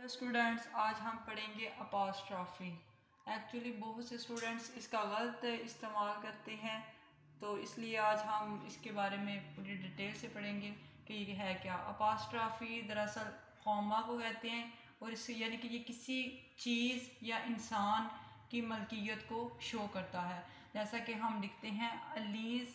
Students, आज हम पढ़ेंगे अपॉस्ट्रॉफी। एक्चुअली बहुत से स्टूडेंट्स इसका गलत इस्तेमाल करते हैं, तो इसलिए आज हम इसके बारे में पूरी डिटेल से पढ़ेंगे कि ये है क्या। अपॉस्ट्रॉफी दरअसल कॉमा को कहते हैं और इससे यानी कि ये किसी चीज़ या इंसान की मलकियत को शो करता है। जैसा कि हम लिखते हैं अलीज़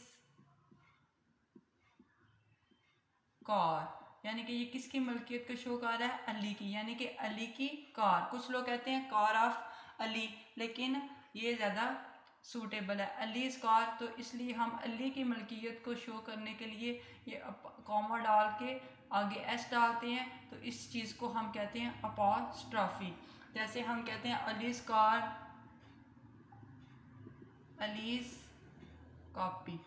कार, यानी कि ये किसकी मलकियत को शो कर रहा है? अली की, यानी कि अली की कार। कुछ लोग कहते हैं कार ऑफ अली, लेकिन ये ज़्यादा सूटेबल है अलीज़ कार, तो इसलिए हम अली की मलकियत को शो करने के लिए ये कॉमा डाल के आगे एस डालते हैं, तो इस चीज़ को हम कहते हैं अपॉस्ट्रॉफी। जैसे हम कहते हैं अलीज़ कार, अलीज़ कॉपी।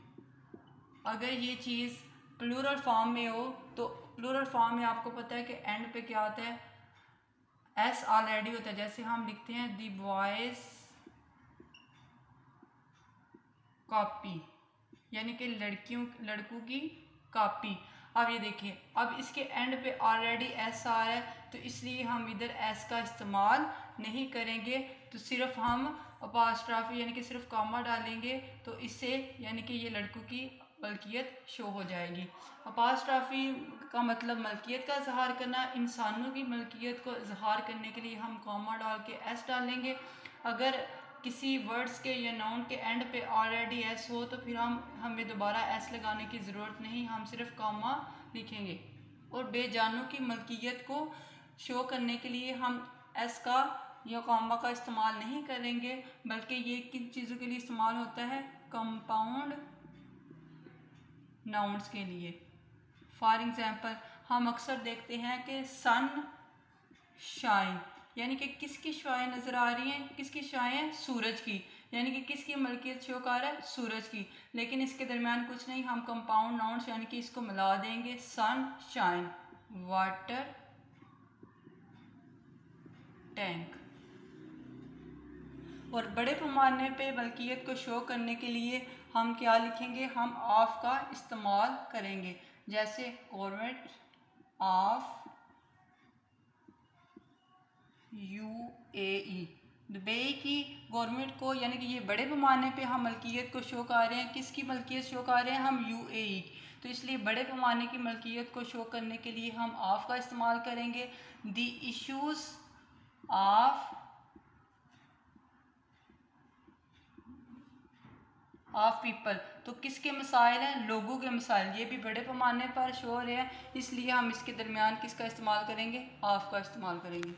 अगर ये चीज़ प्लूरल फॉर्म में हो तो प्लूरल फॉर्म में आपको पता है कि एंड पे क्या होता है? एस ऑलरेडी होता है। जैसे हम लिखते हैं दी बॉयज कॉपी, यानी कि लड़कों की कॉपी। अब ये देखिए, अब इसके एंड पे ऑलरेडी एस आ रहा है, तो इसलिए हम इधर एस का इस्तेमाल नहीं करेंगे, तो सिर्फ हम अपॉस्ट्रॉफी यानी कि सिर्फ कॉमा डालेंगे, तो इससे यानी कि ये लड़कों की मलकियत शो हो जाएगी। अपॉस्ट्रॉफी का मतलब मलकियत का इजहार करना। इंसानों की मलकियत को इजहार करने के लिए हम कॉमा डाल के एस डालेंगे। अगर किसी वर्ड्स के या नाउन के एंड पे ऑलरेडी एस हो तो फिर हमें दोबारा एस लगाने की ज़रूरत नहीं, हम सिर्फ कॉमा लिखेंगे। और बेजानों की मलकियत को शो करने के लिए हम एस का या कॉमा का इस्तेमाल नहीं करेंगे, बल्कि ये किन चीज़ों के लिए इस्तेमाल होता है? कंपाउंड नाउन्स के लिए। फॉर एग्ज़ाम्पल, हम अक्सर देखते हैं कि सन शाइन, यानी कि किसकी शाइन नज़र आ रही है? किसकी शाइन? सूरज की, यानी कि किसकी मलकियत शो कर रहा है? सूरज की। लेकिन इसके दरमियान कुछ नहीं, हम कंपाउंड नाउन्स यानी कि इसको मिला देंगे। Sunshine, water tank. और बड़े पैमाने पे मलकियत को शो करने के लिए हम क्या लिखेंगे? हम ऑफ का इस्तेमाल करेंगे। जैसे गवर्नमेंट ऑफ UAE, दुबई की गवर्नमेंट को, यानी कि ये बड़े पैमाने पे हम मलकियत को शो कर रहे हैं। किसकी मलकियत शो कर रहे हैं? हम UAE, तो इसलिए बड़े पैमाने की मलकियत को शो करने के लिए हम ऑफ का इस्तेमाल करेंगे। द इश्यूज ऑफ पीपल, तो किसके मसाइल हैं? लोगों के मसाइल। ये भी बड़े पैमाने पर शो हो रहे हैं, इसलिए हम इसके दरमियान किसका इस्तेमाल करेंगे? ऑफ का इस्तेमाल करेंगे।